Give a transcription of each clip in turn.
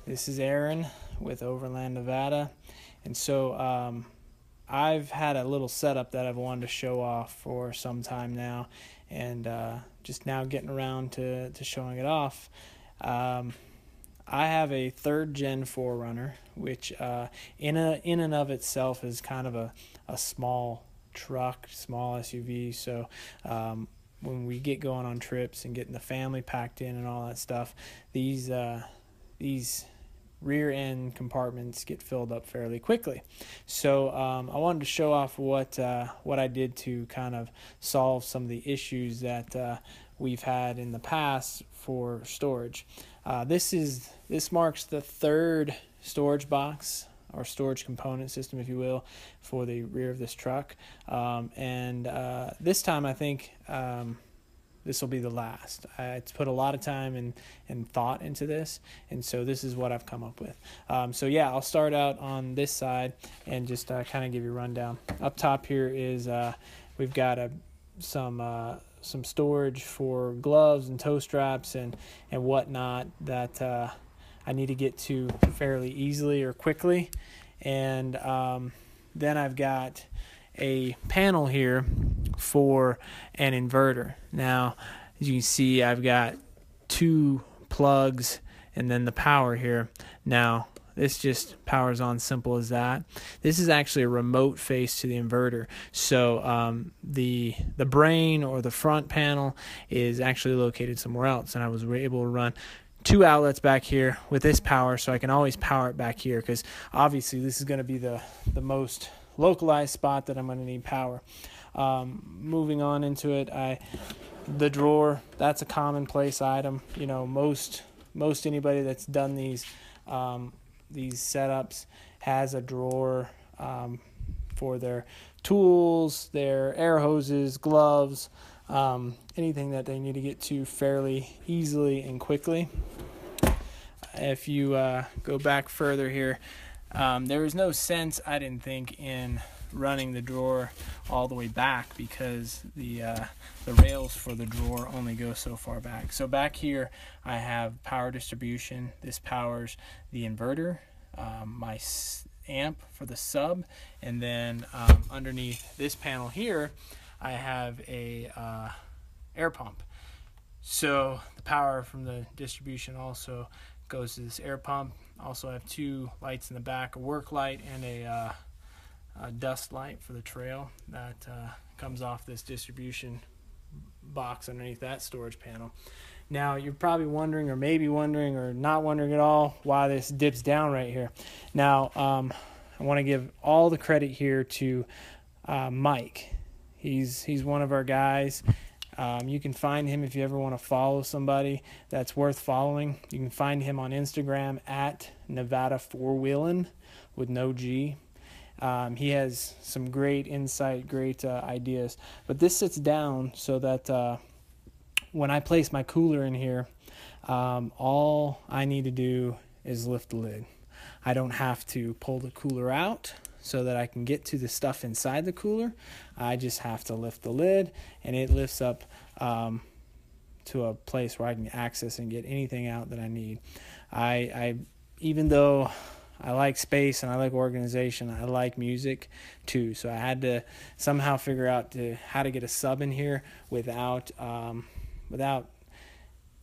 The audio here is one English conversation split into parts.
This is Aaron with Overland Nevada. And so I've had a little setup that I've wanted to show off for some time now, and just now getting around to showing it off. I have a third gen 4Runner, which in and of itself is kind of a small truck, small SUV. So when we get going on trips and getting the family packed in and all that stuff, these rear end compartments get filled up fairly quickly. So I wanted to show off what I did to kind of solve some of the issues that we've had in the past for storage. This marks the third storage box or storage component system, if you will, for the rear of this truck. And this time I think this will be the last. It's put a lot of time and thought into this, and so this is what I've come up with. So yeah, I'll start out on this side and just kind of give you a rundown. Up top here is we've got some storage for gloves and toe straps and whatnot that I need to get to fairly easily or quickly. And then I've got a panel here for an inverter. Now, as you can see, I've got two plugs and then the power here. Now, this just powers on, simple as that. This is actually a remote face to the inverter. So the brain or the front panel is actually located somewhere else, and I was able to run two outlets back here with this power, so I can always power it back here, because obviously this is going to be the most localized spot that I'm going to need power. Moving on into it, the drawer, that's a commonplace item. You know, most anybody that's done these setups has a drawer for their tools, their air hoses, gloves, anything that they need to get to fairly easily and quickly. If you go back further here, there was no sense, I didn't think, in running the drawer all the way back, because the rails for the drawer only go so far back. So back here I have power distribution. This powers the inverter, my amp for the sub, and then underneath this panel here I have a air pump. So the power from the distribution also goes to this air pump. Also, I have two lights in the back, a work light and a dust light for the trail that comes off this distribution box underneath that storage panel. Now, you're probably wondering, or maybe wondering, or not wondering at all, why this dips down right here. Now, I want to give all the credit here to Mike. He's one of our guys. You can find him if you ever want to follow somebody that's worth following. You can find him on Instagram at Nevada 4Wheelin' with no G. He has some great insight, great ideas. But this sits down so that when I place my cooler in here, all I need to do is lift the lid. I don't have to pull the cooler out so that I can get to the stuff inside the cooler. I just have to lift the lid, and it lifts up to a place where I can access and get anything out that I need. I even though I like space and I like organization, I like music too. So I had to somehow figure out how to get a sub in here without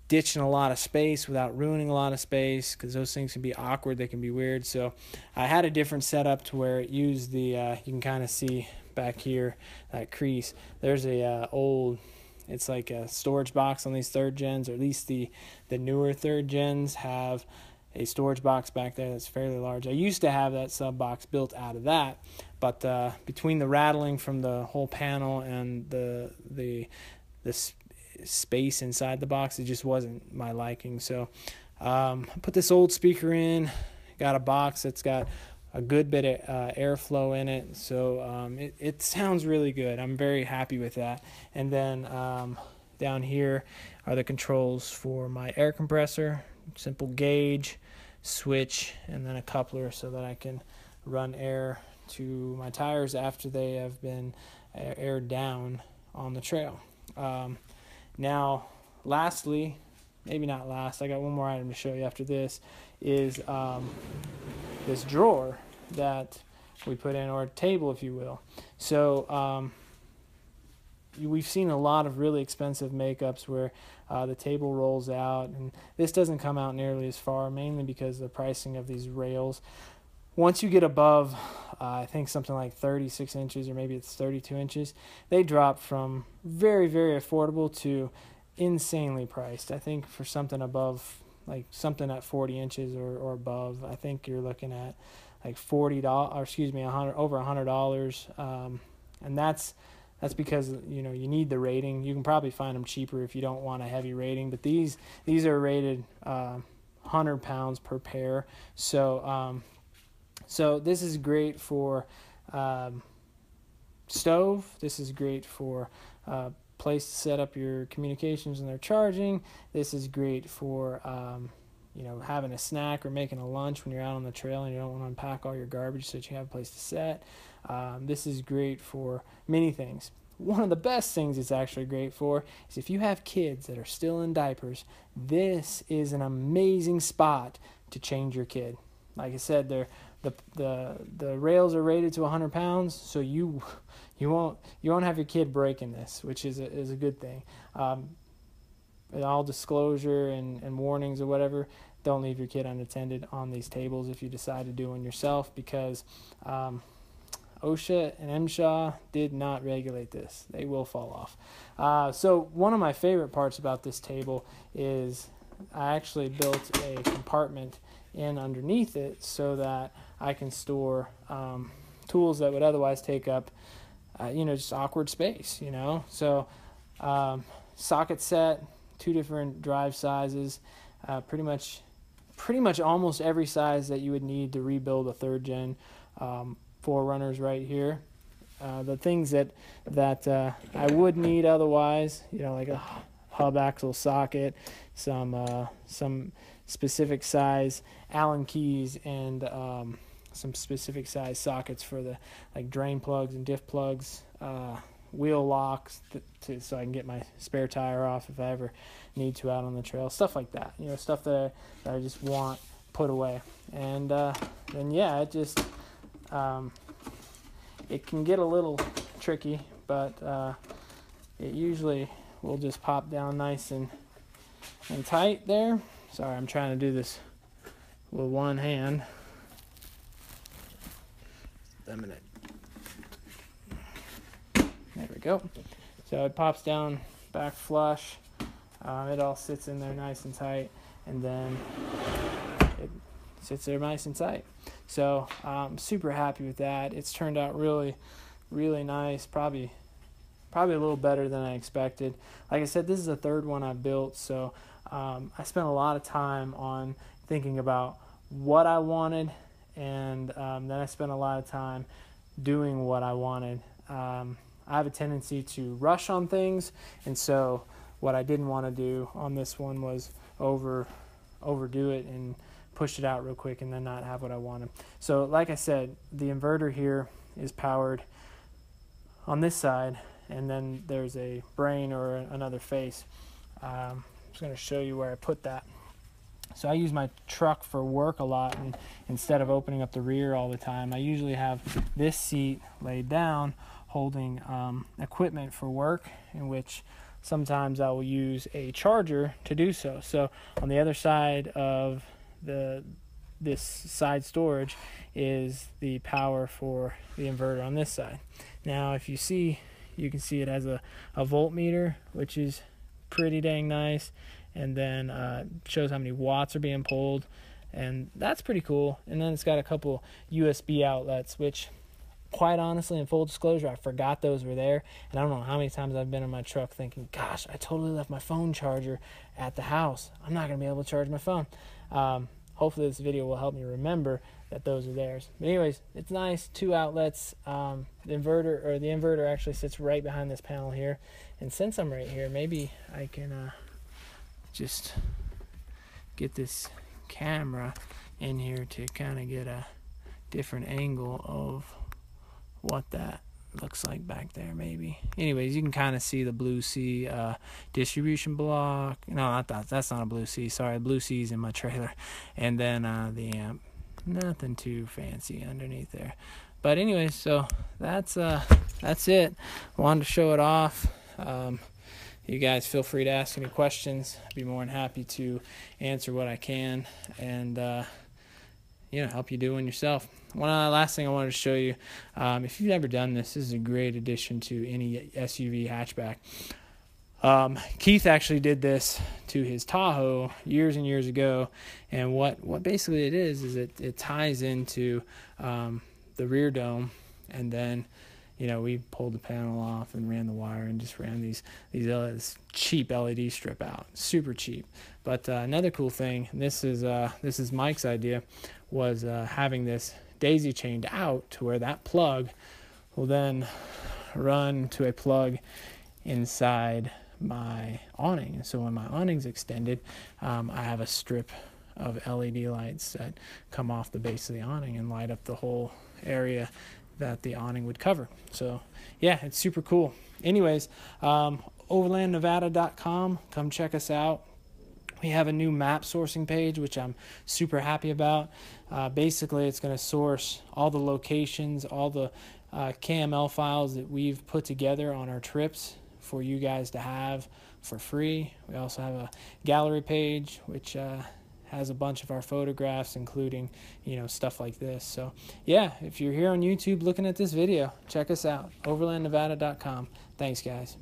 ditching a lot of space, without ruining a lot of space, because those things can be awkward, they can be weird. So I had a different setup to where it used the you can kind of see back here that crease. There's a it's like a storage box on these third gens, or at least the newer third gens have a storage box back there that's fairly large. I used to have that sub box built out of that, but between the rattling from the whole panel and the space inside the box, it just wasn't my liking. So I put this old speaker in, got a box that's got a good bit of airflow in it, so it sounds really good. I'm very happy with that. And then down here are the controls for my air compressor, simple gauge, switch, and then a coupler so that I can run air to my tires after they have been aired down on the trail. Now, lastly, maybe not last, I got one more item to show you after this, is this drawer that we put in, or a table, if you will. So we've seen a lot of really expensive makeups where the table rolls out, and this doesn't come out nearly as far, mainly because of the pricing of these rails. Once you get above, I think something like 36 inches, or maybe it's 32 inches, they drop from very, very affordable to insanely priced. I think for something above, like something at 40 inches or above, I think you're looking at like $40, or excuse me, over $100, and that's because you need the rating. You can probably find them cheaper if you don't want a heavy rating, but these are rated 100 pounds per pair. So this is great for stove. This is great for place to set up your communications when they're charging. This is great for having a snack or making a lunch when you're out on the trail and you don't want to unpack all your garbage so that you have a place to set. This is great for many things. One of the best things it's actually great for is if you have kids that are still in diapers, this is an amazing spot to change your kid. Like I said, the rails are rated to 100 pounds, so you won't have your kid breaking this, which is a good thing. All disclosure and warnings or whatever, don't leave your kid unattended on these tables if you decide to do one yourself, because OSHA and MSHA did not regulate this. They will fall off. So one of my favorite parts about this table is I actually built a compartment in underneath it so that I can store tools that would otherwise take up just awkward space. So socket set, 2 different drive sizes, pretty much almost every size that you would need to rebuild a 3rd gen 4Runners right here. The things that I would need otherwise, like a hub axle socket, some specific size Allen keys, and some specific size sockets for the drain plugs and diff plugs, wheel locks so I can get my spare tire off if I ever need to out on the trail, stuff like that. Stuff that I just want put away. And it just it can get a little tricky, but it usually will just pop down nice and tight there. Sorry, I'm trying to do this with one hand. A minute. There we go. So it pops down back flush. It all sits in there nice and tight, and then it sits there nice and tight. So I'm super happy with that. It's turned out really, really nice. Probably a little better than I expected. Like I said, this is the 3rd one I've built, so I spent a lot of time on thinking about what I wanted, and then I spent a lot of time doing what I wanted. I have a tendency to rush on things, and so what I didn't want to do on this one was overdo it and push it out real quick and then not have what I wanted. So like I said, the inverter here is powered on this side, and then there's a brain or another face. I'm just going to show you where I put that. So I use my truck for work a lot, and instead of opening up the rear all the time, I usually have this seat laid down holding equipment for work, in which sometimes I will use a charger to do so. So on the other side of this side storage is the power for the inverter on this side. Now if you can see it has a voltmeter, which is pretty dang nice, and then shows how many watts are being pulled, and that's pretty cool. And then it's got a couple USB outlets, which quite honestly, in full disclosure, I forgot those were there, and I don't know how many times I've been in my truck thinking, gosh, I totally left my phone charger at the house. I'm not going to be able to charge my phone. Hopefully this video will help me remember that those are theirs. But anyways, it's nice, 2 outlets. The inverter actually sits right behind this panel here, and since I'm right here, maybe I can just get this camera in here to kind of get a different angle of what that looks like back there, maybe. Anyways, you can kind of see the Blue Sea distribution block. No, that's not a Blue Sea. Sorry, Blue Sea's in my trailer. And then the amp. Nothing too fancy underneath there. But anyways, so that's it. Wanted to show it off. You guys feel free to ask any questions. I'd be more than happy to answer what I can and help you do one yourself. One last thing I wanted to show you, if you've never done this, this is a great addition to any SUV hatchback. Keith actually did this to his Tahoe years and years ago, and what basically it is it ties into the rear dome, and then we pulled the panel off and ran the wire and just ran these cheap LED strip out, super cheap. But another cool thing, and this is Mike's idea, was having this daisy chained out to where that plug will then run to a plug inside my awning. And so when my awning's extended, I have a strip of LED lights that come off the base of the awning and light up the whole area that the awning would cover. So yeah, it's super cool. Anyways, OverlandNevada.com, come check us out. We have a new map sourcing page, which I'm super happy about. Basically, it's going to source all the locations, all the KML files that we've put together on our trips for you guys to have for free. We also have a gallery page, which has a bunch of our photographs, including stuff like this. So yeah, if you're here on YouTube looking at this video, check us out, overlandnevada.com. Thanks, guys.